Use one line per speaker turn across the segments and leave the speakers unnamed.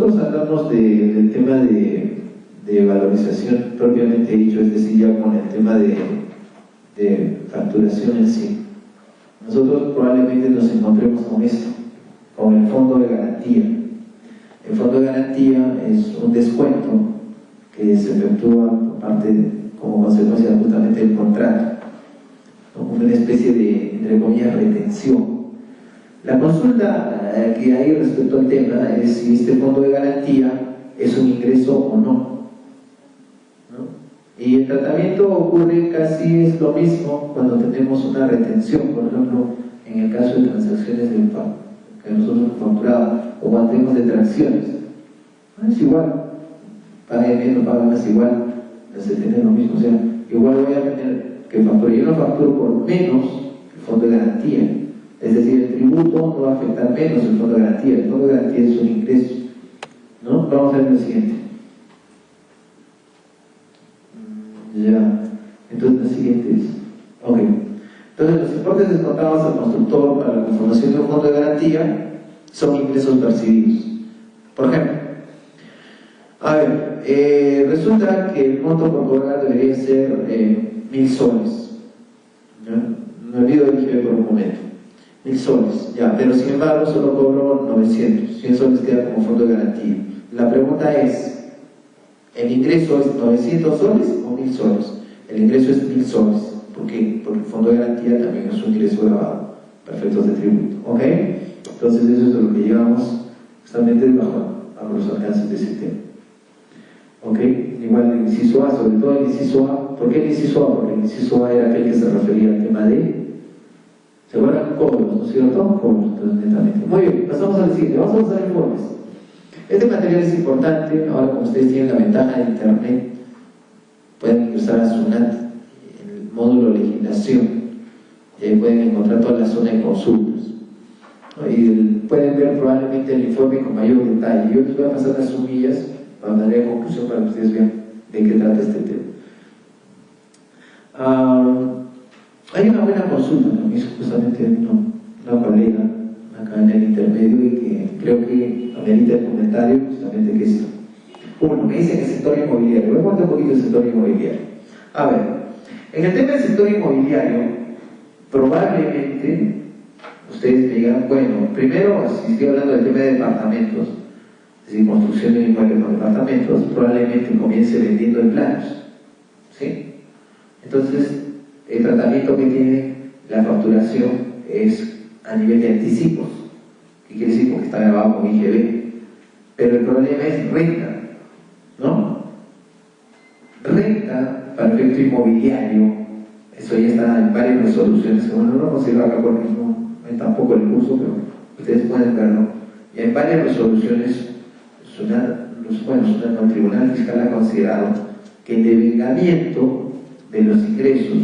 nosotros hablamos del tema de valorización propiamente dicho, es decir, ya con el tema de facturación en sí, nosotros probablemente nos encontremos con esto, con el fondo de garantía. El fondo de garantía es un descuento que se efectúa por parte como consecuencia justamente del contrato, como una especie de, entre comillas, retención. La consulta que hay respecto al tema es si este fondo de garantía es un ingreso o no. Y el tratamiento ocurre casi es lo mismo cuando tenemos una retención, por ejemplo, en el caso de transacciones de pago que nosotros hemos facturado, o cuando tenemos detracciones. Es igual, pague menos, pague más, igual, se tiene lo mismo. O sea, igual voy a tener que facturar. Yo no facturo por menos el fondo de garantía. Es decir, el tributo no va a afectar menos el fondo de garantía. El fondo de garantía es un ingreso, ¿no? Vamos a ver lo siguiente. Ya, entonces lo siguiente es, ok. Entonces los importes descontados al constructor para la conformación de un fondo de garantía son ingresos percibidos. Por ejemplo, a ver, resulta que el monto por cobrar debería ser 1000 soles. ¿Ya? Me olvido del IGB por un momento. 1000 soles, ya, pero sin embargo solo cobro 900. 100 soles queda como fondo de garantía. La pregunta es, ¿el ingreso es 900 soles o 1000 soles? El ingreso es 1000 soles. ¿Por qué? Porque el fondo de garantía también es un ingreso grabado para efectos de tributo. ¿Ok? Entonces eso es de lo que llevamos justamente bajo los alcances de ese tema. ¿Ok? Igual el inciso A, sobre todo el inciso A. ¿Por qué el inciso A? Porque el inciso A era aquel que se refería al tema de... ¿Se acuerdan? Cobros, ¿no es cierto? Cobros, entonces, netamente. Muy bien, pasamos al siguiente. Vamos a usar informes. Este material es importante. Ahora, como ustedes tienen la ventaja de internet, pueden ingresar a SUNAT, en el módulo legislación, y ahí pueden encontrar toda la zona de consultas, ¿no? Y pueden ver probablemente el informe con mayor detalle. Yo les voy a pasar las sumillas para dar la conclusión para que ustedes vean de qué trata este tema. Hay una buena consulta que me hizo justamente una colega acá en el intermedio y que creo que amerita el comentario justamente que esto. Uno, me dicen el sector inmobiliario. Voy a contar un poquito el sector inmobiliario. A ver, en el tema del sector inmobiliario, probablemente ustedes me digan, bueno, primero, si estoy hablando del tema de departamentos, es decir, construcción de inmuebles con departamentos, probablemente comience vendiendo en planos, ¿sí? Entonces, el tratamiento que tiene la facturación es a nivel de anticipos. ¿Qué quiere decir? Porque está grabado con IGB. Pero el problema es renta, ¿no? Renta para efecto inmobiliario, eso ya está en varias resoluciones. Bueno, no lo considero acá porque no hay tampoco el curso, pero ustedes pueden verlo. Y en varias resoluciones, el Tribunal Fiscal ha considerado que el devengamiento de los ingresos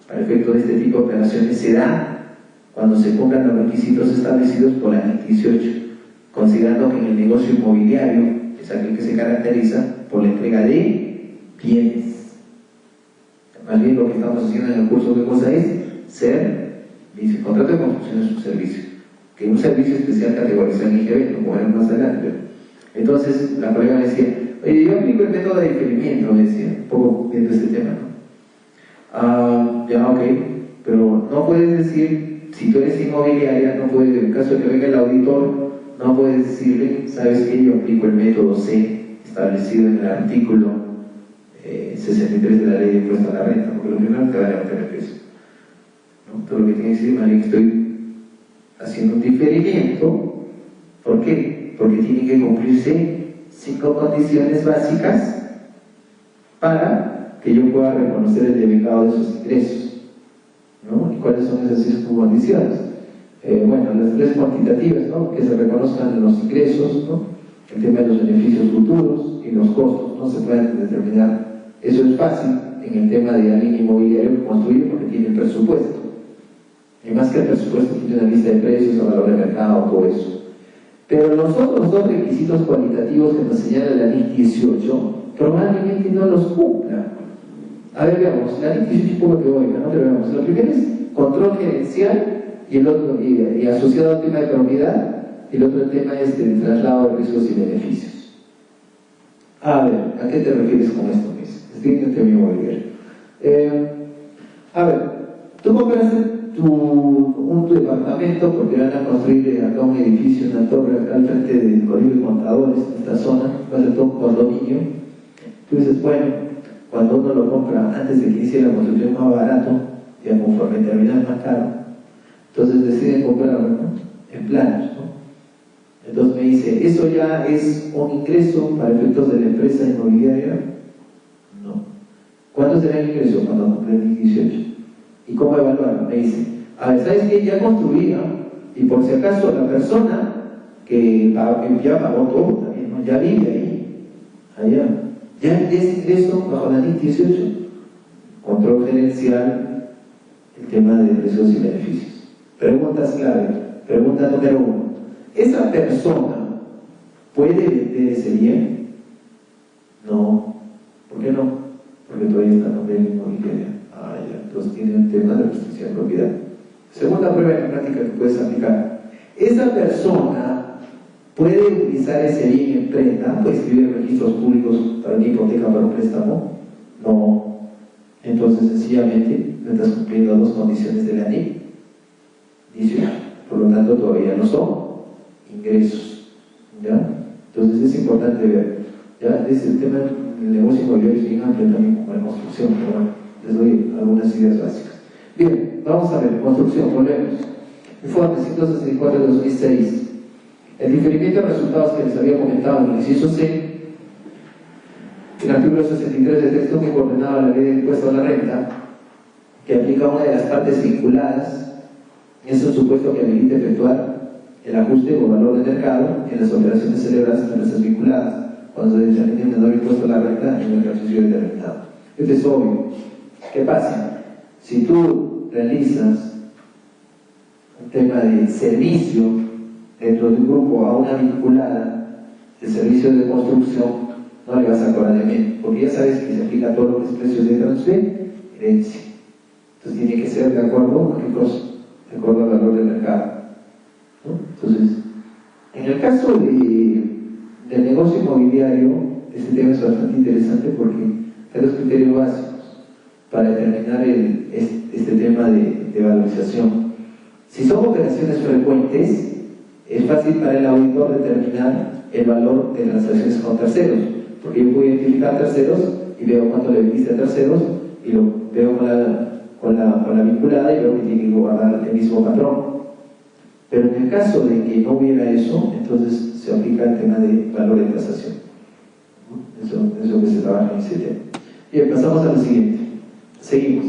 para efecto de este tipo de operaciones se da cuando se cumplan los requisitos establecidos por la NIC 18, considerando que en el negocio inmobiliario es aquel que se caracteriza por la entrega de bienes. Más bien lo que estamos haciendo en el curso, ¿qué cosa es? Dice, contrato de construcción es un servicio, que un servicio especial categorizado en IGB, lo podemos más adelante. Entonces la colega me decía, oye, yo aplico el método de diferimiento, me decía, un poco viendo este tema, ¿no? Ya, ok, pero no puedes decir, si tú eres inmobiliaria, no puedes, en el caso de que venga el auditor, no puedes decirle, ¿sabes qué? Yo aplico el método C establecido en el artículo 63 de la ley de impuesto a la renta, porque lo primero te va a levantar el precio, ¿no? Todo lo que tiene que decir, María, que estoy haciendo un diferimiento. ¿Por qué? Porque tienen que cumplirse 5 condiciones básicas para que yo pueda reconocer el devengado de esos ingresos, ¿no? ¿Y cuáles son esas 5 condiciones? Bueno, las 3 cuantitativas, ¿no? Que se reconozcan los ingresos, ¿no? El tema de los beneficios futuros y los costos, ¿no? Se pueden determinar. Eso es fácil en el tema de alguien inmobiliario que construye porque tiene el presupuesto. Y más que el presupuesto, tiene una lista de precios, a valor de mercado, todo eso. Pero los otros 2 requisitos cualitativos que nos señala la NIC 18 probablemente no los cumpla. A ver, veamos, la NIC 18 poco teórica, ¿no? Pero veamos, lo primero es control gerencial y el otro, y asociado al tema de propiedad, y el otro tema es el traslado de riesgos y beneficios. A ver, ¿a qué te refieres con esto, Miss? Explícate mi mobiliario. A ver, tú compraste tu departamento porque van a construir acá un edificio, una torre acá al frente del Colegio de Contadores, en esta zona, va a ser todo un condominio. Tú dices, bueno, cuando uno lo compra antes de que inicie la construcción más barato, ya conforme termina más caro, entonces deciden comprarlo, ¿no? En planos, ¿no? Entonces me dice, ¿eso ya es un ingreso para efectos de la empresa inmobiliaria? No. ¿Cuánto será el ingreso cuando compré en 2018? ¿Y cómo evaluarlo? Me dice, a ver, ¿sabes qué? Ya construía, y por si acaso la persona que ya pagó todo también, ¿no? Ya vive ahí, allá. Ya es ingreso bajo la NIC 18. Control gerencial, el tema de riesgos y beneficios. Preguntas clave. Pregunta número 1. ¿Esa persona puede vender ese bien? No. ¿Por qué no? Porque todavía está en nombre de la inmobiliaria. Ah, ya. Entonces tiene un tema de restricción de propiedad. Segunda prueba en la práctica que puedes aplicar. ¿Esa persona puede utilizar ese bien en prenda? ¿Puede escribir en registros públicos para una hipoteca para un préstamo? No. Entonces sencillamente no estás cumpliendo 2 condiciones de la NIC 18. Por lo tanto todavía no son ingresos, ¿ya? Entonces es importante ver, ¿ya? Este tema del negocio inmobiliario es bien amplio también como la construcción, pero bueno, les doy algunas ideas básicas. Bien, vamos a ver, construcción, volvemos. Informe 164 de 2006. El diferimiento de resultados que les había comentado en el inciso C, el artículo 63 del texto que coordenaba la ley de impuesto a la renta, que aplica a una de las partes vinculadas, es un supuesto que habilita efectuar el ajuste o valor de mercado en las operaciones celebradas en empresas vinculadas, cuando se determine el menor impuesto a la renta en un ejercicio determinado. Esto es obvio. ¿Qué pasa? Si tú realizas un tema de servicio dentro de un grupo a una vinculada, el servicio de construcción, no le vas a cobrar de menos, porque ya sabes que se aplica todo lo que es precios de transferencia. Entonces tiene que ser de acuerdo a qué cosa, de acuerdo al valor del mercado, ¿no? Entonces, en el caso del negocio inmobiliario, este tema es bastante interesante porque hay 2 criterios básicos para determinar este tema de valorización. Si son operaciones frecuentes, es fácil para el auditor determinar el valor de transacciones con terceros, porque yo puedo identificar terceros y veo cuánto le vendiste a terceros y lo veo con la vinculada y veo que tiene que guardar el mismo patrón. Pero en el caso de que no hubiera eso, entonces se aplica el tema de valor de tasación. Eso es lo que se trabaja en ese tema. Bien, pasamos a lo siguiente. Seguimos.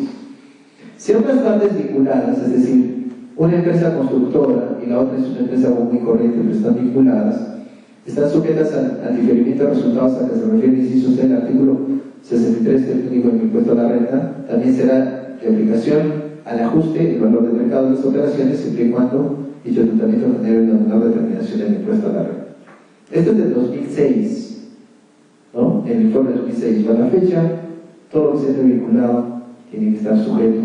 Si otras partes vinculadas, es decir, una empresa constructora y la otra es una empresa muy corriente, pero están vinculadas, están sujetas al diferimiento de resultados a que se refiere el inciso C del artículo 63 del Código del Impuesto a la Renta, también será de aplicación al ajuste del valor de mercado de las operaciones, siempre y cuando dicho tratamiento genere una menor determinación del impuesto a la renta. Esto es del 2006, ¿no? El informe de 2006. Para la fecha, todo lo que esté vinculado tiene que estar sujeto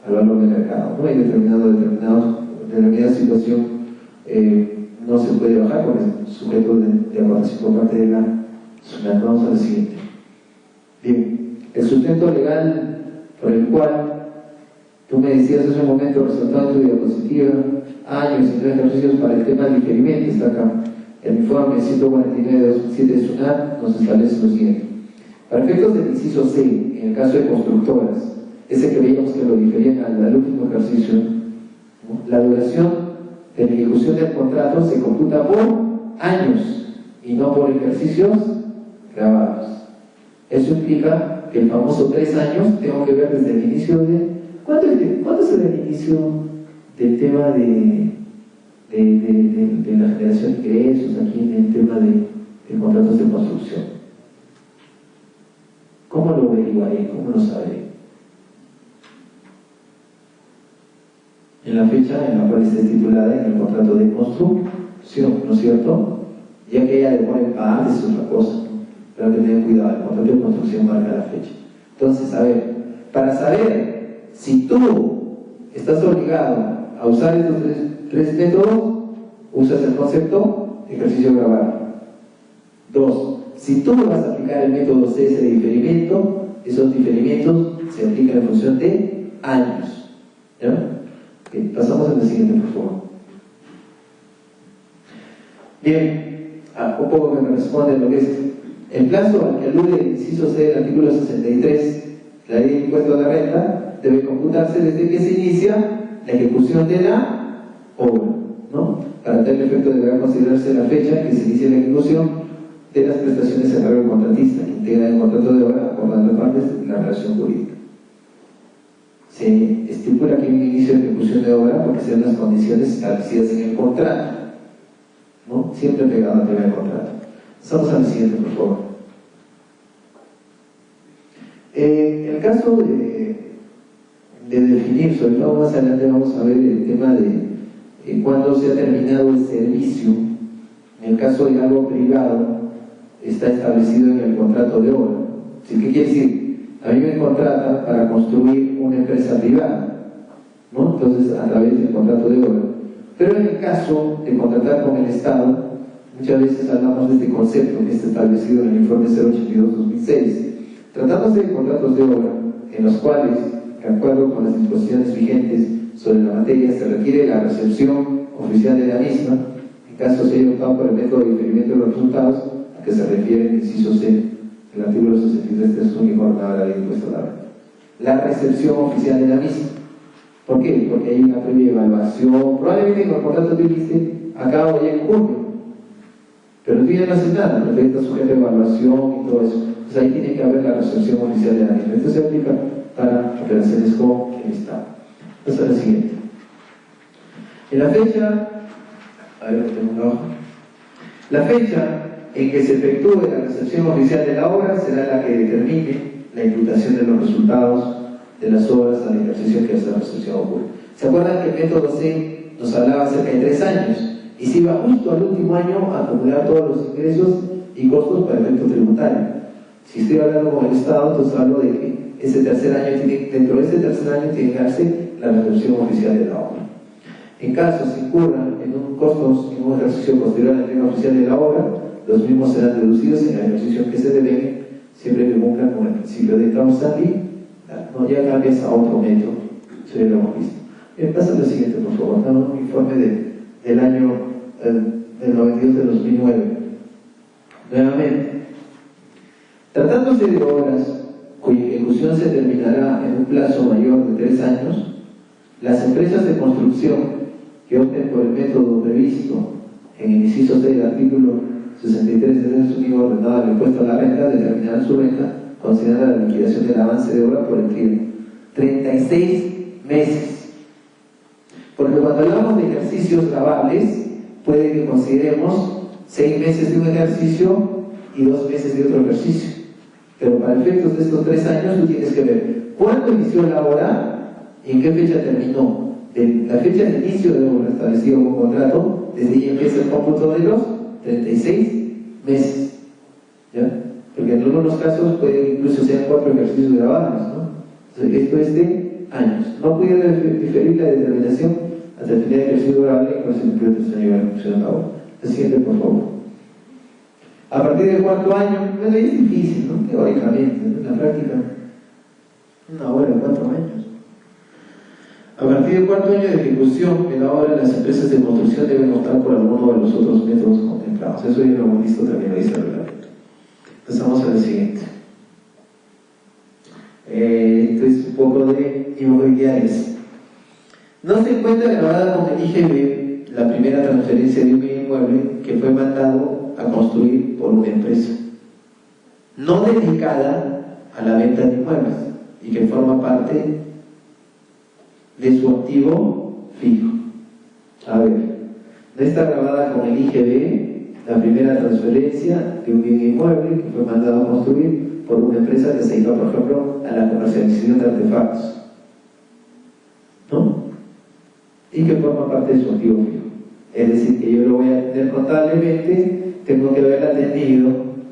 al valor de mercado. No hay determinada situación, no se puede bajar porque es sujeto de aprobación por parte de la SUNAT. Vamos a la siguiente. Bien, el sustento legal por el cual tú me decías hace un momento, resultado de tu diapositiva, años y 3 ejercicios para el tema del diferimiento, está acá. El informe 149 de 2007 de SUNAT nos establece lo siguiente. Para efectos del inciso C, en el caso de constructoras, ese que veíamos que lo diferían al último ejercicio, ¿no? La duración de la ejecución del contrato se computa por años y no por ejercicios grabados. Eso implica que el famoso 3 años tengo que ver desde el inicio de... ¿Cuándo será el inicio del tema de la generación de ingresos aquí en el tema de contratos de construcción? ¿Cómo lo averiguaré? ¿Cómo lo sabré? En la fecha en la cual esté estipulada en el contrato de construcción, ¿no es cierto? Ya que ella demora en pagar, es otra cosa, ¿no? Pero hay que tener cuidado, el contrato de construcción marca la fecha. Entonces, a ver, para saber si tú estás obligado a usar estos tres métodos, usas el concepto de ejercicio grabado. 2. Si Si tú vas a aplicar el método CS de diferimiento, esos diferimientos se aplican en función de años. ¿Ya? Okay, pasamos al siguiente, por favor. Bien, un poco que me responde lo que es el plazo al que alude el inciso C del artículo 63 de la ley de impuesto a la renta debe computarse desde que se inicia la ejecución de la obra, ¿no? Para tal efecto deberá considerarse la fecha en que se inicia la ejecución de las prestaciones a cargo del contratista que integra el contrato de obra acordando partes de la relación jurídica. Se estipula que hay un inicio de ejecución de obra porque sean las condiciones establecidas en el contrato, ¿no? Siempre pegado al primer contrato. Pasamos al siguiente, por favor. En el caso de definir, sobre todo más adelante vamos a ver el tema de cuándo se ha terminado el servicio. En el caso de algo privado, está establecido en el contrato de obra. ¿Sí? ¿Qué quiere decir? A mí me contratan para construir una empresa privada, ¿no? Entonces, a través del contrato de obra. Pero en el caso de contratar con el Estado, muchas veces hablamos de este concepto que está establecido en el informe 082-2006. Tratándose de contratos de obra, en los cuales, de acuerdo con las disposiciones vigentes sobre la materia, se requiere la recepción oficial de la misma, en caso se haya optado por el método de diferimiento de los resultados, a que se refiere el inciso C del artículo 63 de su jornada de la ley de impuesto a la renta. La recepción oficial de la misma. ¿Por qué? Porque hay una previa evaluación. Probablemente con el contrato te dice, acabo ya en junio, pero tú ya no haces nada, el proyecto está sujeto a evaluación y todo eso. Entonces ahí tiene que haber la recepción oficial de la misma. Esto se aplica para operaciones con el Estado. Vamos a la siguiente. En la fecha, a ver, tengo una hoja. La fecha en que se efectúe la recepción oficial de la obra será la que determine la imputación de los resultados de las obras al ejercicio que esta recepción ocurre. ¿Se acuerdan que el método C nos hablaba acerca de 3 años? Y se iba justo al último año a acumular todos los ingresos y costos para efecto tributario. Si estoy hablando con el Estado, entonces hablo de que ese tercer año dentro de ese tercer año tiene que darse la recepción oficial de la obra. En caso se incurran en costos en un ejercicio posterior a la entrega oficial de la obra, los mismos serán deducidos en el ejercicio que se deben, siempre que cumplan con el principio de causalidad. No, ya cambias a otro método. Eso ya lo hemos visto. Bien, pasa lo siguiente, por favor. Damos un informe del año del 92 de 2009. Nuevamente, tratándose de obras cuya ejecución se terminará en un plazo mayor de 3 años, las empresas de construcción que opten por el método previsto en el inciso 6 del artículo 63 de su nivel ordenado del impuesto a la renta determinarán su renta considerando la liquidación del avance de obra por el tiempo 36 meses. Porque cuando hablamos de ejercicios grabables, puede que consideremos 6 meses de un ejercicio y 2 meses de otro ejercicio. Pero para efectos de estos 3 años, tú tienes que ver cuándo inició la obra y en qué fecha terminó. De la fecha de inicio de obra establecido como contrato, desde ahí empieza el cómputo de los 36 meses. ¿Ya? Porque en algunos casos puede incluso ser 4 ejercicios grabables, ¿no? Entonces, esto es de años. No puede diferir la determinación hasta el final del ejercicio grabable y cuál es el periodo de 3 años de ejecución de la obra. El siguiente, por favor. A partir del 4º año, bueno, es difícil, ¿no? Teóricamente, ¿no? En la práctica, una obra de 4 años. A partir del 4º año de ejecución de la obra, las empresas de construcción deben optar por alguno de los otros métodos contemplados. Eso ya lo hemos visto, también lo dice el reglamento. Pasamos a la siguiente. Esto es un poco de inmobiliarias. No se encuentra grabada con el IGB la primera transferencia de un bien inmueble que fue mandado a construir por una empresa no dedicada a la venta de inmuebles y que forma parte de su activo fijo. A ver, no está grabada con el IGB la primera transferencia de un bien inmueble que fue mandado a construir por una empresa que se dedica, por ejemplo, a la comercialización de artefactos, ¿no? Y que forma parte de su activo fijo. Es decir, que yo lo voy a tener contablemente, tengo que haberla atendido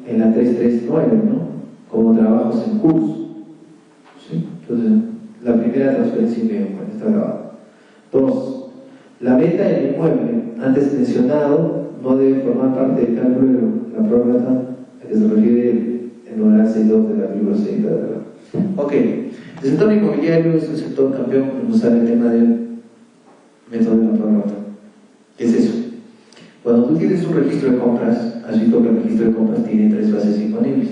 en la 339, ¿no? Como trabajos en curso. ¿Sí? Entonces, la primera transferencia de inmueble está grabada. 2. La venta del inmueble, antes mencionado, no debe formar parte del cálculo de la prórrata a que se refiere el numeral 6.2 del artículo 6 de la ley. Ok, el sector inmobiliario es un sector campeón cuando sale el tema del método de la prórroga. ¿Qué es eso? Cuando tú tienes un registro de compras, has visto que el registro de compras tiene 3 bases imponibles.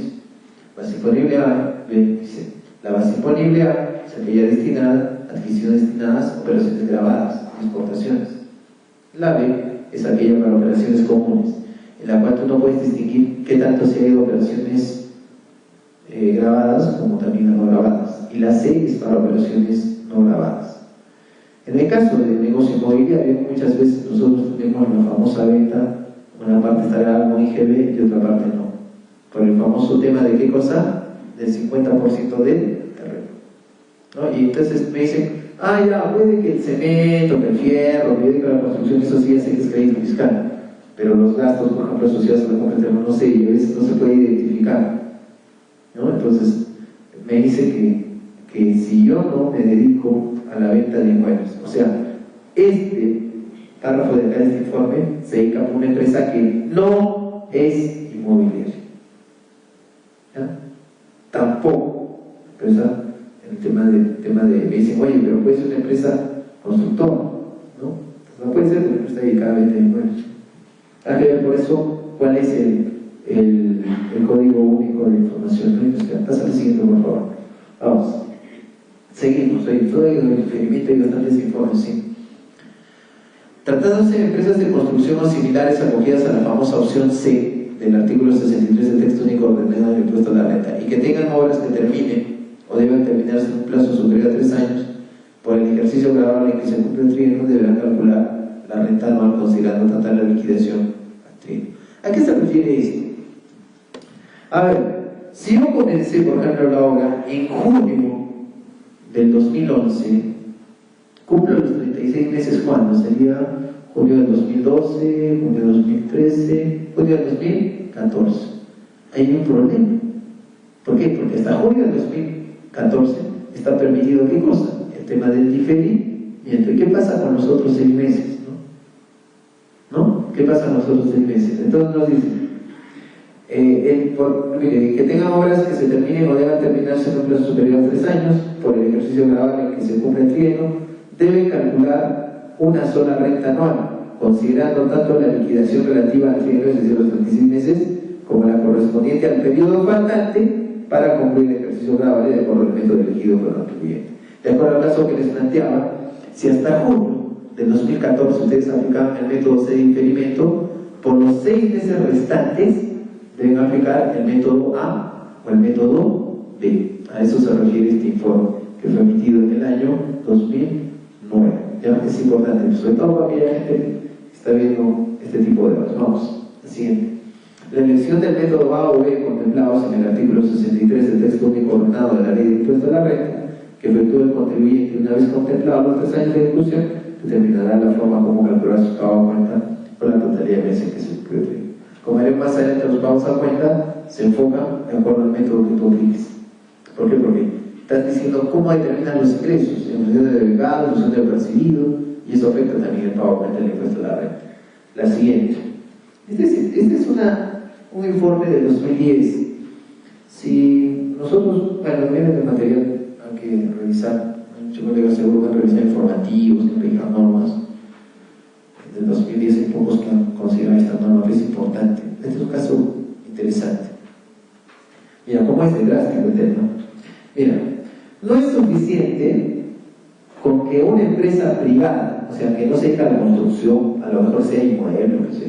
Base imponible A, B, dice, la base imponible A es aquella destinada, adquisiciones destinadas, operaciones grabadas, exportaciones. La B es aquella para operaciones comunes, en la cual tú no puedes distinguir qué tanto se ha ido operaciones grabadas como también no grabadas. Y la C es para operaciones no grabadas. En el caso del negocio inmobiliario, muchas veces nosotros tenemos la famosa venta, una parte está grabada con IGB y otra parte no. Por el famoso tema de qué cosa, del 50% del terreno, ¿no? Y entonces me dicen, ya, puede que el cemento, que el fierro, puede que la construcción, eso sí hace que es crédito fiscal, pero los gastos, por ejemplo, asociados a la compra de terreno, no sé, y a veces no se puede identificar, ¿no? Entonces me dice que si yo no me dedico a la venta de inmuebles, o sea, este párrafo de acá de este informe se dedica a una empresa que no es inmobiliaria, ¿ya? Tampoco empresa en el tema de me dicen, oye, pero puede ser una empresa constructora, ¿no? No puede ser una empresa dedicada a venta de inmuebles. Hay que ver por eso cuál es el código único de información no industrial. Pasa al siguiente, por favor. Vamos. Seguimos. Todo el experimento y bastantes informes, ¿sí? Tratándose de empresas de construcción o similares acogidas a la famosa opción C del artículo 63 del texto único ordenado del impuesto a la renta y que tengan obras que terminen o deben terminarse en un plazo superior a 3 años, por el ejercicio grabable en que se cumple el trienio, deberán calcular la renta anual considerando tratar la liquidación al trienio. ¿A qué se refiere esto? A ver, si yo comencé, por ejemplo, la obra en junio del 2011, cumplo los 36 meses, ¿cuándo? Sería junio del 2012, junio del 2013, junio del 2014. Hay un problema. ¿Por qué? Porque hasta junio del 2014 está permitido, ¿qué cosa? El tema del diferimiento. ¿Y qué pasa con los otros 6 meses? ¿No? ¿Qué pasa con los otros 6 meses? Entonces nos dice, que tengan obras que se terminen o deban terminarse en un plazo superior a 3 años, por el ejercicio grabable en que se cumple el trienio, deben calcular una sola renta anual, considerando tanto la liquidación relativa al trienio, es decir, los 36 meses, como la correspondiente al periodo faltante para concluir el ejercicio grabable de acuerdo al método elegido por el contribuyente. De acuerdo al caso que les planteaba, si hasta junio del 2014 ustedes aplicaban el método C de diferimiento, por los 6 meses restantes deben aplicar el método A o el método B. A eso se refiere este informe, que fue emitido en el año 2009. ¿Ya? Es importante, sobre todo para aquella gente que está viendo este tipo de debates. Vamos, al siguiente. La elección del método A o B contemplados en el artículo 63 del texto único ordenado de la Ley de Impuesto a la Renta, que efectúa el contribuyente una vez contemplados los 3 años de ejecución, determinará la forma como calcular su pago a cuenta con la totalidad de meses que se cumple. Como veremos más adelante, los pagos a cuenta se enfocan de acuerdo al método que tú apliques. ¿Por qué? Porque estás diciendo cómo determinan los ingresos, en función de delegado, en función de percibido, y eso afecta también el pago a cuenta del impuesto a la renta. La siguiente. Este es un informe de 2010. Si nosotros, bueno, viene el material, hay que revisar, muchos colegas seguro que han revisado informativos, que han revisado normas. Del 2010 hay pocos que han considerado esta norma, pero es importante. Este es un caso interesante. Mira, ¿cómo es de drástico el tema? Mira, no es suficiente con que una empresa privada, o sea, que no se dedica a la construcción, a lo mejor sea inmueble, o sea,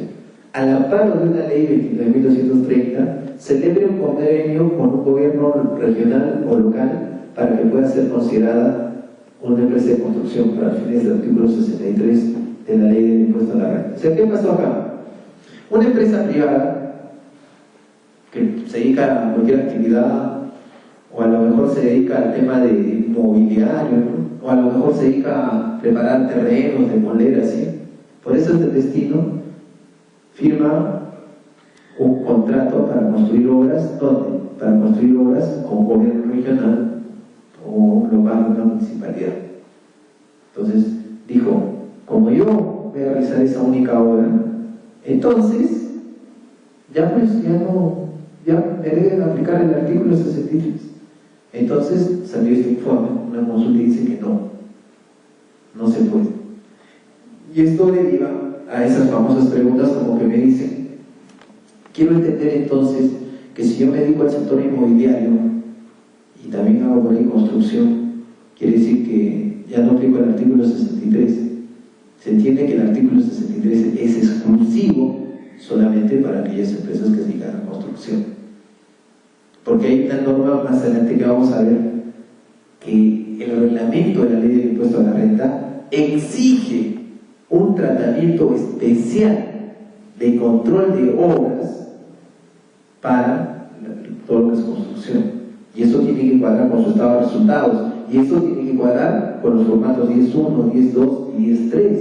al amparo de una ley 29.230, celebre un convenio con un gobierno regional o local para que pueda ser considerada una empresa de construcción para fines del artículo 63 de la Ley del Impuesto a la Renta. O sea, ¿qué pasó acá? Una empresa privada que se dedica a cualquier actividad, o a lo mejor se dedica al tema de inmobiliario, ¿no? O a lo mejor se dedica a preparar terrenos, demoler, así. Por eso es el destino, firma un contrato para construir obras, ¿dónde? Para construir obras con un gobierno regional o un local, una municipalidad. Entonces dijo, como yo voy a realizar esa única obra, entonces ya deben aplicar el artículo 63. Entonces salió este informe, una consulta y dice que no se puede. Y esto deriva a esas famosas preguntas como que me dicen, quiero entender entonces que si yo me dedico al sector inmobiliario y también hago por ahí construcción, quiere decir que ya no aplico el artículo 63. Se entiende que el artículo 63 es exclusivo solamente para aquellas empresas que se dedican a construcción. Porque hay una norma más adelante que vamos a ver que el reglamento de la ley del impuesto a la renta exige un tratamiento especial de control de obras para todo lo que es construcción. Y eso tiene que cuadrar con su estado de resultados. Y eso tiene que cuadrar con los formatos 10.1, 10.2 y 10.3,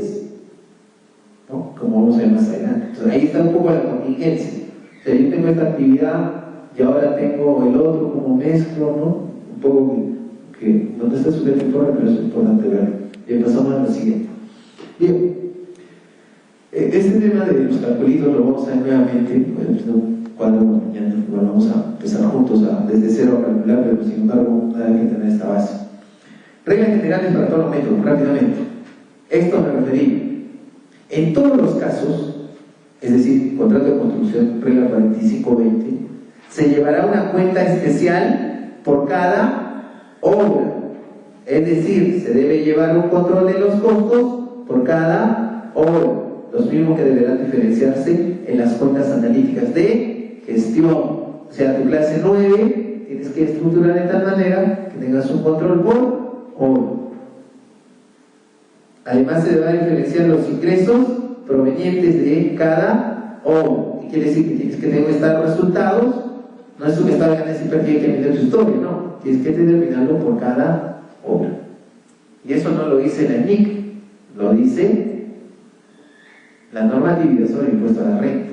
¿no? Como vamos a ver más adelante. Entonces ahí está un poco la contingencia. O sea, yo tengo esta actividad y ahora tengo el otro como mezclo, ¿no? Un poco que no está sujeto al informe, pero es importante verlo. Y pasamos a lo siguiente. Bien, este tema de los calculitos lo vamos a ver nuevamente, pues no cuadramos mañana, igual vamos a empezar juntos desde cero a calcular, pero sin embargo nada que tener esta base. Reglas generales para todos los métodos, rápidamente. Esto me referí. En todos los casos, es decir, contrato de construcción, regla 4520, se llevará una cuenta especial por cada obra. Es decir, se debe llevar un control de los costos por cada obra. Los mismos que deberán diferenciarse en las cuentas analíticas de gestión. O sea, tu clase 9 tienes que estructurar de tal manera que tengas un control por obra. Además se deberá diferenciar los ingresos provenientes de cada obra. ¿Qué quiere decir? Que tienes que tener un estado de resultados. No es un estado de ganancias y pérdidas que meter tu historia, no. Tienes que determinarlo por cada obra. Y eso no lo dice la NIC, lo dice la normatividad sobre el impuesto a la renta.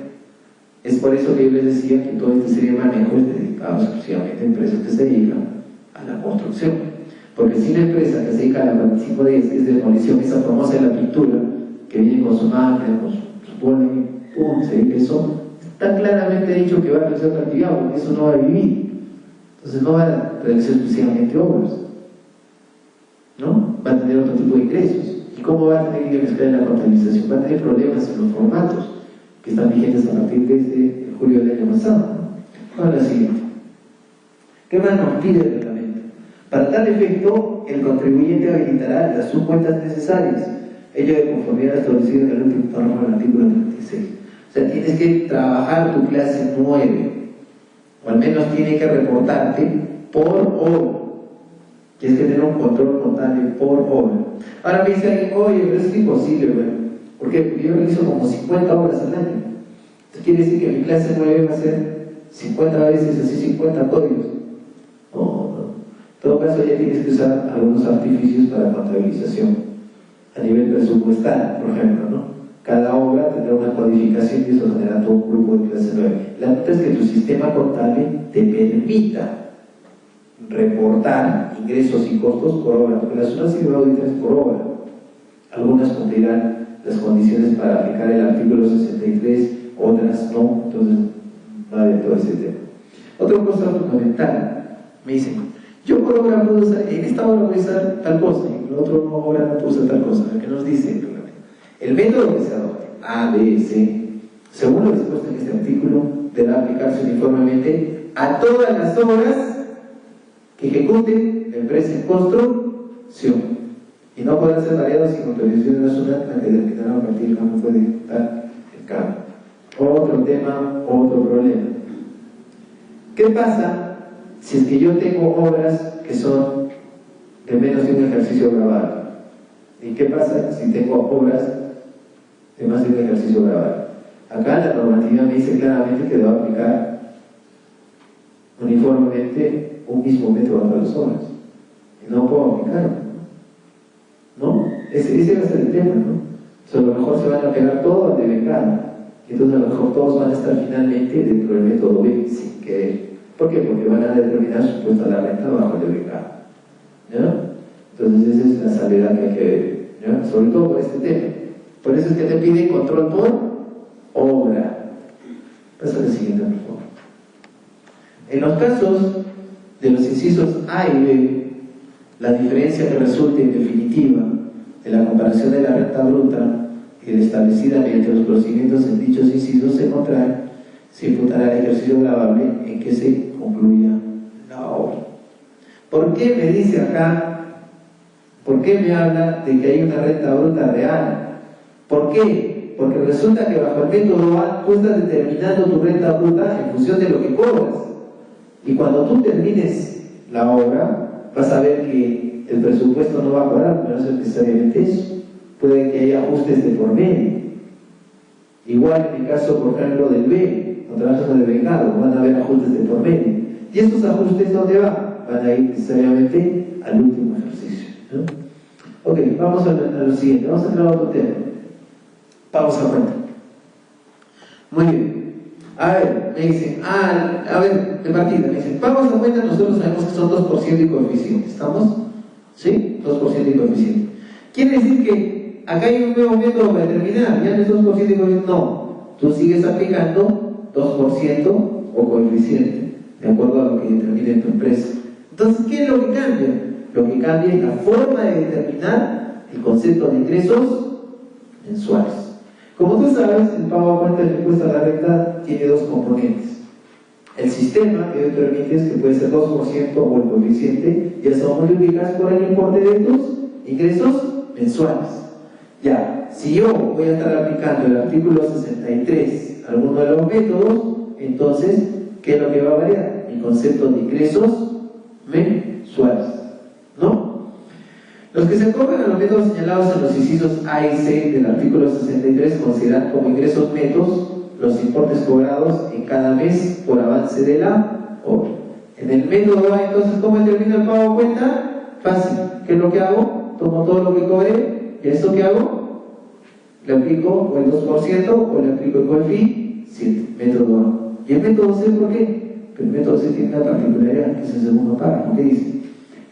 Es por eso que yo les decía que todo este serie de manejos es dedicado exclusivamente a empresas que se dedican a la construcción. Porque si una empresa que se dedica a la 4510 es de demolición, esa famosa de la pintura, que viene con su máquina, con su pone, pum, se dedica a eso, está claramente dicho que va a realizar otra actividad, porque eso no va a vivir. Entonces no va a realizar exclusivamente obras, ¿no? Va a tener otro tipo de ingresos. ¿Y cómo va a tener que mezclar en la contabilización? Va a tener problemas en los formatos que están vigentes a partir de julio del año pasado, ¿no? Ahora siguiente. ¿Qué más nos pide el reglamento? Para tal efecto, el contribuyente habilitará las subcuentas necesarias, ello de conformidad establecido en el último párrafo del artículo 36. O sea, tienes que trabajar tu clase 9, o al menos tiene que reportarte por obra. Tienes que tener un control contable por obra. Ahora me dice alguien, oye, pero es imposible, ¿verdad? ¿Por qué? Porque yo realizo como 50 horas al año. Entonces quiere decir que mi clase 9 va a ser 50 veces, así 50 códigos. No. En todo caso ya tienes que usar algunos artificios para contabilización a nivel presupuestal, por ejemplo, ¿no? Cada obra tendrá una codificación y eso genera todo un grupo de clase 9. La nota es que tu sistema contable te permita reportar ingresos y costos por obra, porque las unas sí auditas por obra. Algunas cumplirán las condiciones para aplicar el artículo 63, otras no, entonces va dentro de ese tema. Otra cosa fundamental, me dicen, yo por obra puedo usar, en esta obra voy a usar tal cosa, y en la otra obra no puedo usar tal cosa. ¿Qué nos dice el método que se adopte? A, B, C, según lo dispuesto en este artículo, deberá aplicarse uniformemente a todas las obras que ejecute la empresa en construcción, y no podrán ser variados sin autorización nacional la que determinará a partir de cómo puede dar el cambio. Otro tema, otro problema. ¿Qué pasa si es que yo tengo obras que son de menos de un ejercicio grabado? ¿Y qué pasa si tengo obras de más de un ejercicio grabado? Acá la normativa me dice claramente que debo aplicar uniformemente un mismo método para las obras. Y no puedo aplicarlo, ¿no? Ese va a ser el tema, ¿no? O sea, a lo mejor se van a pegar todo al de becado, y entonces a lo mejor todos van a estar finalmente dentro del método B sin querer. ¿Por qué? Porque van a determinar su impuesto a la renta bajo el de becado, ¿ya? Entonces esa es la salvedad que hay que ver, ¿ya? Sobre todo por este tema. Por eso es que te piden control por obra. Pasa al siguiente, por favor. En los casos de los incisos A y B, la diferencia que resulte en definitiva de la comparación de la renta bruta y de la establecida mediante los procedimientos en dichos incisos se contrae, se imputará el ejercicio gravable en que se concluya la obra. ¿Por qué me dice acá? ¿Por qué me habla de que hay una renta bruta real? ¿Por qué? Porque resulta que bajo el método A tú estás determinando tu renta bruta en función de lo que cobras. Y cuando tú termines la obra, vas a ver que el presupuesto no va a cobrar, pero no es necesariamente eso. Puede que haya ajustes de por medio. Igual en el caso, por ejemplo, del B, no trabajas de vengado, van a haber ajustes de por medio. ¿Y estos ajustes dónde van? Van a ir necesariamente al último ejercicio, ¿no? Ok, vamos a lo siguiente, vamos a entrar a otro tema. Pausa cuenta. Muy bien. A ver, me dicen, de partida, me dicen, pagos a cuenta, nosotros sabemos que son 2% y coeficiente. ¿Estamos? ¿Sí? 2% y coeficiente. Quiere decir que acá hay un nuevo método para determinar, ya no es 2% y coeficiente, no. Tú sigues aplicando 2% o coeficiente, de acuerdo a lo que determine tu empresa. Entonces, ¿qué es lo que cambia? Lo que cambia es la forma de determinar el concepto de ingresos mensuales. Como tú sabes, el pago a cuenta de impuesto a la renta tiene dos componentes. El sistema que permite es que puede ser 2% o el coeficiente, y eso multiplicas por el importe de tus ingresos mensuales. Ya, si yo voy a estar aplicando el artículo 63 a alguno de los métodos, entonces, ¿qué es lo que va a variar? El concepto de ingresos mensuales, ¿no? Los que se acogen a los métodos señalados en los incisos A y C del artículo 63 consideran como ingresos netos los importes cobrados en cada mes por avance de la obra. En el método A, entonces, ¿cómo determino el pago a cuenta? Fácil. ¿Qué es lo que hago? Tomo todo lo que cobré, ¿y esto qué hago? Le aplico o el 2% o le aplico el coeficiente. Método A. ¿Y el método C por qué? El método C tiene una particularidad, que es el segundo párrafo, que dice: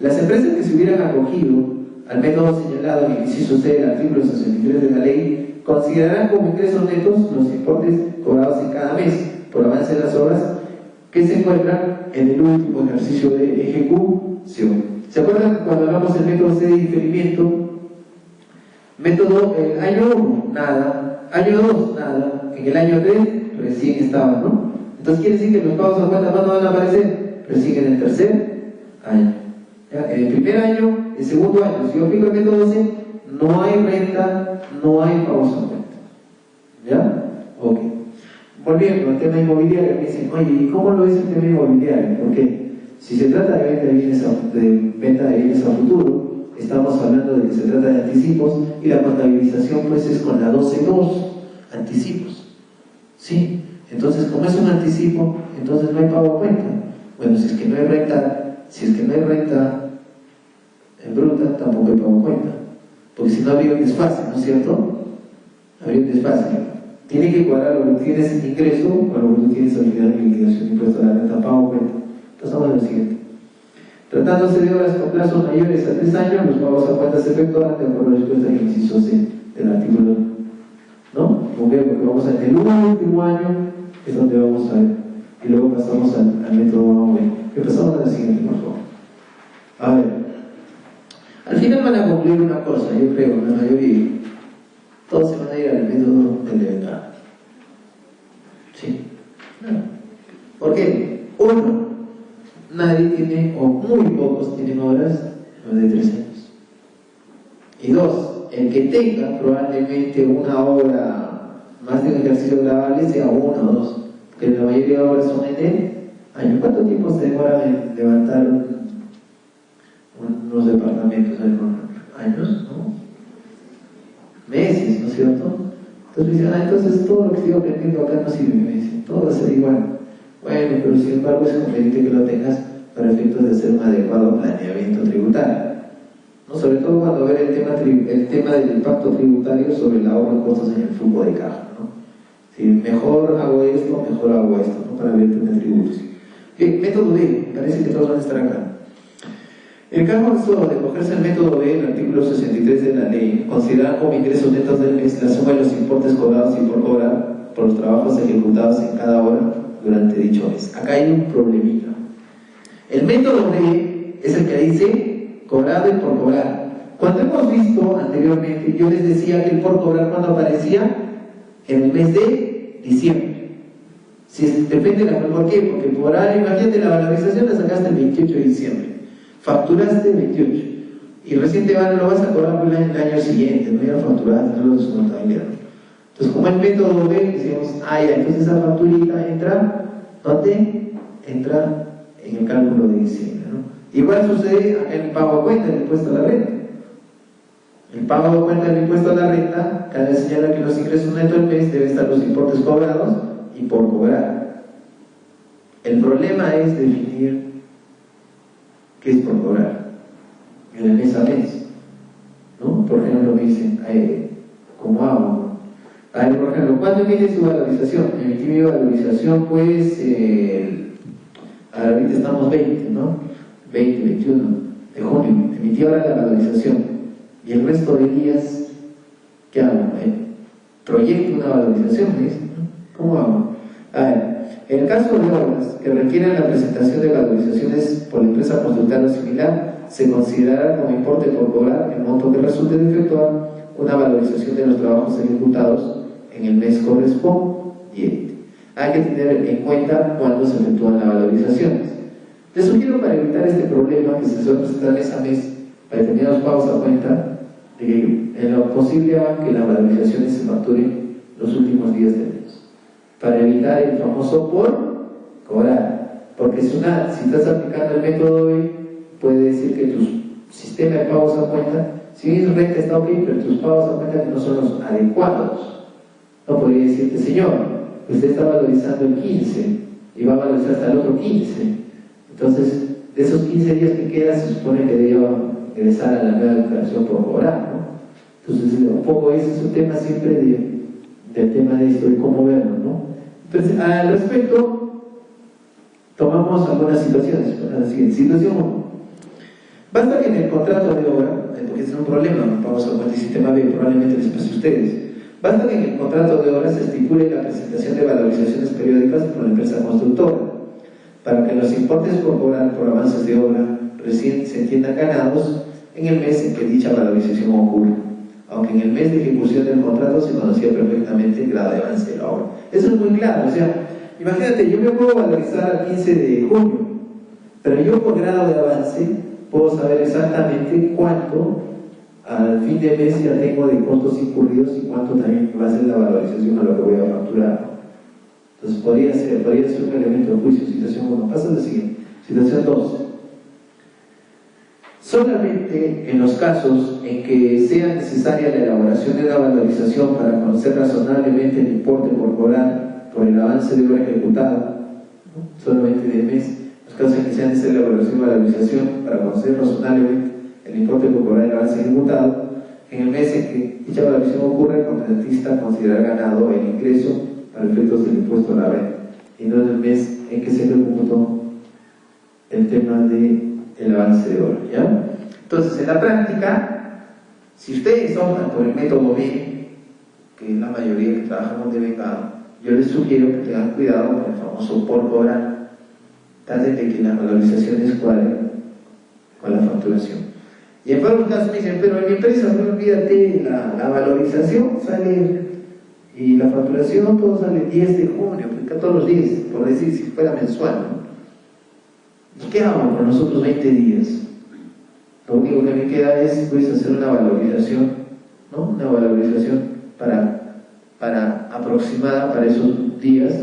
las empresas que se hubieran acogido al método señalado en el inciso C del artículo 63 de la ley considerarán como ingresos netos los importes cobrados en cada mes por avance de las obras que se encuentran en el último ejercicio de ejecución. ¿Se acuerdan cuando hablamos del método C de diferimiento? Método año 1, nada. Año 2, nada. En el año 3 recién estaban, ¿no? Entonces quiere decir que los pagos a cuenta no van a aparecer recién en el tercer año. ¿Ya? En el primer año, el segundo año, si yo aplico el método C, no hay renta, no hay pagos a cuenta. ¿Ya? Ok. Volviendo al tema inmobiliario, me dicen, oye, ¿y cómo lo es el tema inmobiliario? Porque si se trata de venta de bienes a futuro, estamos hablando de que se trata de anticipos, y la contabilización pues es con la 12.2, anticipos. ¿Sí? Entonces, como es un anticipo, entonces no hay pago a cuenta. Bueno, si es que no hay renta en bruta, tampoco hay pago a cuenta. Porque si no habría un desfase, ¿no es cierto? Habría un desfase. Tiene que cuadrar lo que tienes en ingreso con lo que tú tienes al final de liquidación de impuesto a la renta, pago a cuenta. Entonces vamos a lo siguiente. Tratándose de obras con plazos mayores a 3 años, los pagos a cuenta se efectuarán de acuerdo a la respuesta del inciso C del artículo, ¿no? Porque vamos a en el último año es donde vamos a ver, y luego pasamos al método A. Empezamos a la siguiente, por favor. A ver, al final van a concluir una cosa, yo creo, la mayoría. Todos se van a ir al método del vengado. ¿Sí? No. ¿Por qué? Uno, nadie tiene, o muy pocos tienen obras de 3 años. Y dos, el que tenga probablemente una obra más de un ejercicio gravable sea 1 o 2, porque la mayoría de obras son en el año. ¿Cuánto tiempo se demora en levantar unos departamentos? ¿Años? ¿No? Meses, ¿no es cierto? Entonces me dicen, entonces todo lo que estoy aprendiendo acá no sirve, me dicen, todo va a ser igual. Bueno, pero sin embargo es conveniente que lo tengas para efectos de hacer un adecuado planeamiento tributario, ¿no? Sobre todo cuando ver el tema del impacto tributario sobre el ahorro de costos en el flujo de caja, ¿no? Si mejor hago esto, ¿no? Para ver el tributos. Bien, método B, parece que todos van a estar acá. En el caso de cogerse el método B, el artículo 63 de la ley, considerar como ingresos netos del mes la suma de los importes cobrados y por hora por los trabajos ejecutados en cada hora durante dicho mes. Acá hay un problemita. El método D es el que dice cobrado y por cobrar. Cuando hemos visto anteriormente, yo les decía que el por cobrar cuando aparecía en el mes de diciembre. Si depende de la... ¿Por qué? Porque por ahora, imagínate, la valorización la sacaste el 28 de diciembre, facturaste el 28 y recién lo vas a cobrar por el año siguiente, no ya facturaste, no lo descontabilidad. Entonces, como el método B, decimos, ya, entonces esa facturita entra, ¿dónde? Entra en el cálculo de diciembre, ¿no? Igual sucede acá en el pago a cuenta del impuesto a la renta. El pago a cuenta del impuesto a la renta, cada vez señala que los ingresos netos del mes deben estar los importes cobrados y por cobrar. El problema es definir qué es por cobrar en el mes a mes, ¿no? Por ejemplo, me dicen, ¿cómo hago? Por ejemplo, ¿cuándo emite su valorización? Emití mi valorización, pues, ahorita estamos 20, ¿no? 20, 21 de junio. Emití ahora la valorización. Y el resto de días, ¿qué hago? Proyecto una valorización, ¿me dicen? ¿Cómo hago? En el caso de obras que requieren la presentación de valorizaciones por la empresa constructora o similar, se considerará como importe por cobrar el monto que resulte de efectuar una valorización de los trabajos ejecutados en el mes correspondiente. Hay que tener en cuenta cuándo se efectúan las valorizaciones. Les sugiero, para evitar este problema que se suele presentar mes a mes para determinados pagos a cuenta, de que en lo posible hagan que las valorizaciones se facturen los últimos días del mes, para evitar el famoso por cobrar. Porque si estás aplicando el método B, puede decir que tu sistema de pagos a cuenta, si bien renta está ok, pero tus pagos a cuenta no son los adecuados. No podría decirte, señor, usted está valorizando el 15 y va a valorizar hasta el otro 15. Entonces, de esos 15 días que quedan, se supone que debe ingresar a la nueva declaración por cobrar, ¿no? Entonces, un poco ese es un tema siempre del tema de esto, de cómo verlo, ¿no? Entonces, al respecto, tomamos algunas situaciones. La siguiente situación 1. Basta que en el contrato de obra, porque ese es un problema, vamos a cuenta el sistema B, probablemente les pase a ustedes. Basta que en el contrato de obra se estipule la presentación de valorizaciones periódicas por la empresa constructora, para que los importes por cobrar por avances de obra recién se entiendan ganados en el mes en que dicha valorización ocurre, aunque en el mes de ejecución del contrato se conocía perfectamente el grado de avance de la obra. Eso es muy claro. O sea, imagínate, yo me puedo valorizar al 15 de junio, pero yo por grado de avance puedo saber exactamente cuánto al fin de mes ya tengo de costos incurridos y cuánto también va a ser la valorización a lo que voy a facturar. Entonces podría ser un elemento de juicio. Situación 1. Pasa a la siguiente. Situación 2. Solamente en los casos en que sea necesaria la elaboración de una valorización para conocer razonablemente el importe por cobrar por el avance de obra ejecutada, ¿no? Solamente del mes, los casos en que sea necesaria la elaboración de valorización para conocer razonablemente el importe por cobrar el avance ejecutado, en el mes en que dicha valorización ocurre, el contratista considerará ganado el ingreso para efectos del impuesto a la renta, y no en el mes en que se ejecutó el tema del avance de obra, ¿ya? Entonces, en la práctica, si ustedes optan por el método B, que es la mayoría que trabajamos de becado, yo les sugiero que tengan cuidado con el famoso por cobrar, tal de que las valorizaciones cuadren con la facturación. Y en varios casos me dicen, pero en mi empresa, no olvídate, la valorización sale y la facturación todo sale el 10 de junio, porque todos los días, por decir, si fuera mensual, ¿no? ¿Y qué hago con los otros 20 días? Lo único que me queda es pues, hacer una valorización, ¿no? Una valorización para aproximada para esos días,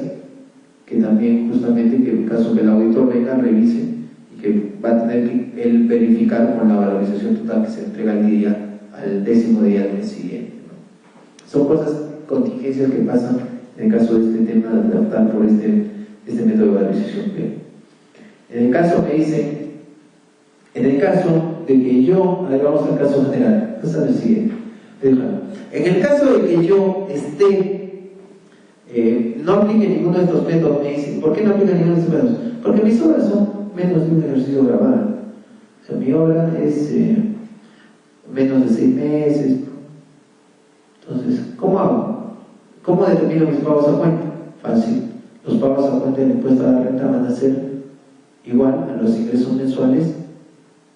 que también justamente, que en caso que el auditor venga, revise y que va a tener que él verificar con la valorización total que se entrega al 10º día del mes siguiente, ¿no? Son cosas, contingencias que pasan en el caso de este tema de optar por este método de valorización. En el caso me dicen, en el caso de que yo, ahí vamos al caso general, pasa el siguiente. En el caso de que yo no aplique ninguno de estos métodos, me dicen, ¿por qué no aplica ninguno de estos métodos? Porque mis obras son menos de un ejercicio grabado. O sea, mi obra es menos de 6 meses. Entonces, ¿cómo hago? ¿Cómo determino mis pagos a cuenta? Fácil. los pagos a cuenta del impuesto a la renta van a ser igual a los ingresos mensuales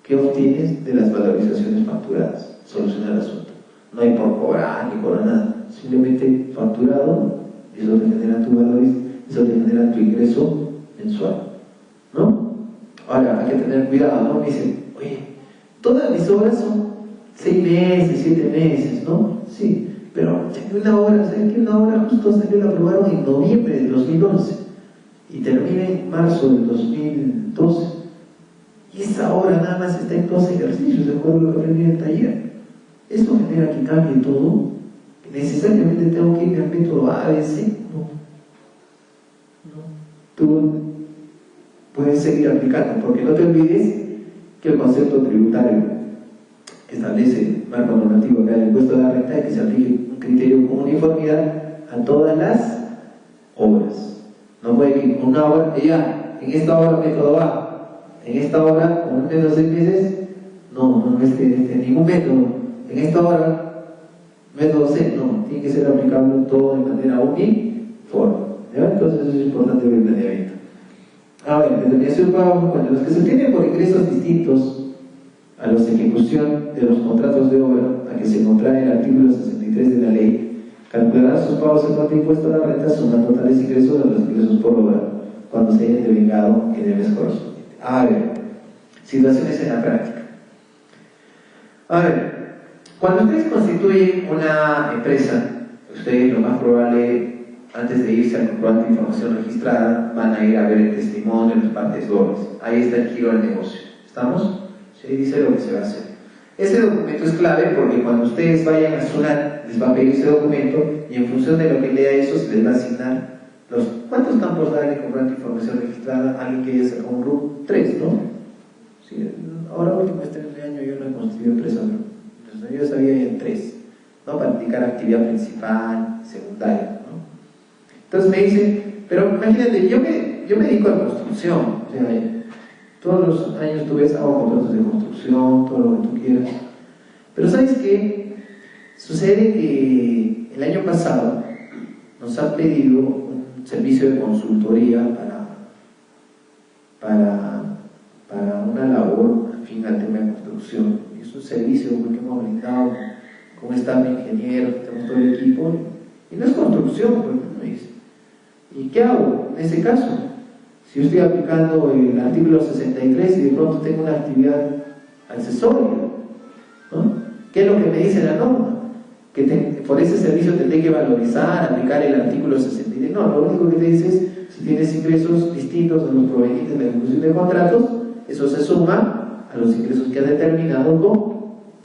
que obtienes de las valorizaciones facturadas. Soluciona el asunto. No hay por cobrar ni por nada, simplemente facturado, eso te genera tu valor, eso te genera tu ingreso mensual, ¿no? Ahora, hay que tener cuidado, ¿no? Me dicen, oye, todas mis obras son 6 meses, 7 meses, ¿no? Sí, pero una obra, ¿sabes qué? Una obra justo salió, la aprobaron en noviembre del 2011 y termina en marzo del 2012. Y esa obra nada más está en 2 ejercicios, de acuerdo a lo que aprendí en el taller. Esto genera que cambie todo. Necesariamente tengo que ir al método ABC. No. Tú puedes seguir aplicando, porque no te olvides que el concepto tributario establece el marco normativo acá del impuesto a la renta, que se aplique un criterio con uniformidad a todas las obras. No puede que una obra, ya, en esta obra método A, en esta obra, con un método de 6 meses, no ningún método. En esta obra, método C, no, tiene que ser aplicable todo de manera uniforme. ¿Ya? Entonces eso es importante ver el planeamiento. Ahora, determinación de pago, cuando los que se obtienen por ingresos distintos a los de ejecución de los contratos de obra a que se contrae el artículo 63 de la ley, calcularán sus pagos en cuanto a impuesto a la renta suman totales ingresos a los ingresos por obra cuando se hayan devengado en el mes correspondiente. A ver, situaciones en la práctica. A ver, cuando ustedes constituyen una empresa, ustedes lo más probable, antes de irse al comprobante de información registrada, van a ir a ver el testimonio, las partes dobles. Ahí está el giro del negocio. ¿Estamos? Sí, dice lo que se va a hacer. Ese documento es clave porque cuando ustedes vayan a SUNAT, les va a pedir ese documento y en función de lo que lea eso, se les va a asignar los... ¿Cuántos campos da el comprobante de información registrada? Alguien que haya sacado un RUC, 3, ¿no? Sí, ahora último este año yo no he construido empresa, ¿no? Yo sabía en 3, ¿no? Para indicar actividad principal, secundaria, ¿no? Entonces me dicen, pero imagínate, yo me dedico a construcción, o sea, todos los años tú ves, hago contratos de construcción, todo lo que tú quieras, pero ¿sabes qué? Sucede que el año pasado nos han pedido un servicio de consultoría para una labor afín al tema de construcción. Es un servicio que hemos brindado con staff de ingenieros, tenemos todo el equipo, y no es construcción, pues, me dice. ¿Y qué hago en ese caso? Si yo estoy aplicando el artículo 63 y de pronto tengo una actividad accesoria, ¿no? ¿Qué es lo que me dice la norma? Que por ese servicio tendré que valorizar, aplicar el artículo 63. No, lo único que te dice es, si tienes ingresos distintos a los provenientes de la ejecución de contratos, eso se suma a los ingresos que has determinado con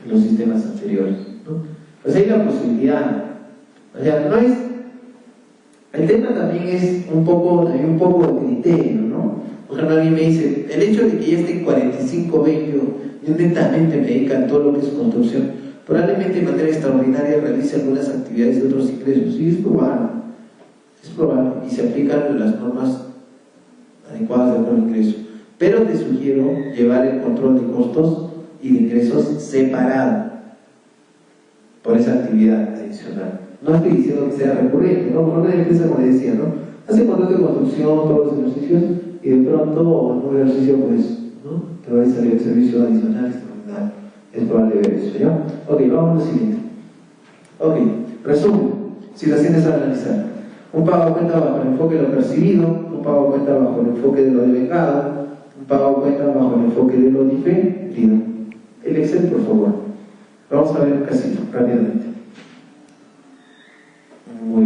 los sistemas anteriores, ¿no? Pues hay la posibilidad, o sea, no es... El tema también es un poco de criterio, ¿no? Por ejemplo, alguien me dice, el hecho de que ya esté en 45-20, yo netamente me dedico a todo lo que es construcción, probablemente de manera extraordinaria realice algunas actividades de otros ingresos, sí, es probable, y se aplican las normas adecuadas de otro ingreso, pero te sugiero llevar el control de costos y de ingresos separado por esa actividad adicional. No estoy diciendo que sea recurrente, ¿no? Por ejemplo, la empresa, como les decía, ¿no? Hace contrato de construcción, todos los ejercicios, y de pronto, en un ejercicio, pues, ¿no? Te va a salir el servicio adicional extraordinario. Es probable ver eso, ¿ya? Ok, vamos a lo siguiente. Ok, resumen, situaciones a analizar. Un pago a cuenta bajo el enfoque de lo percibido, un pago a cuenta bajo el enfoque de lo devengado, un pago a cuenta bajo el enfoque de lo diferido. El Excel, por favor. Vamos a ver un casito, rápidamente.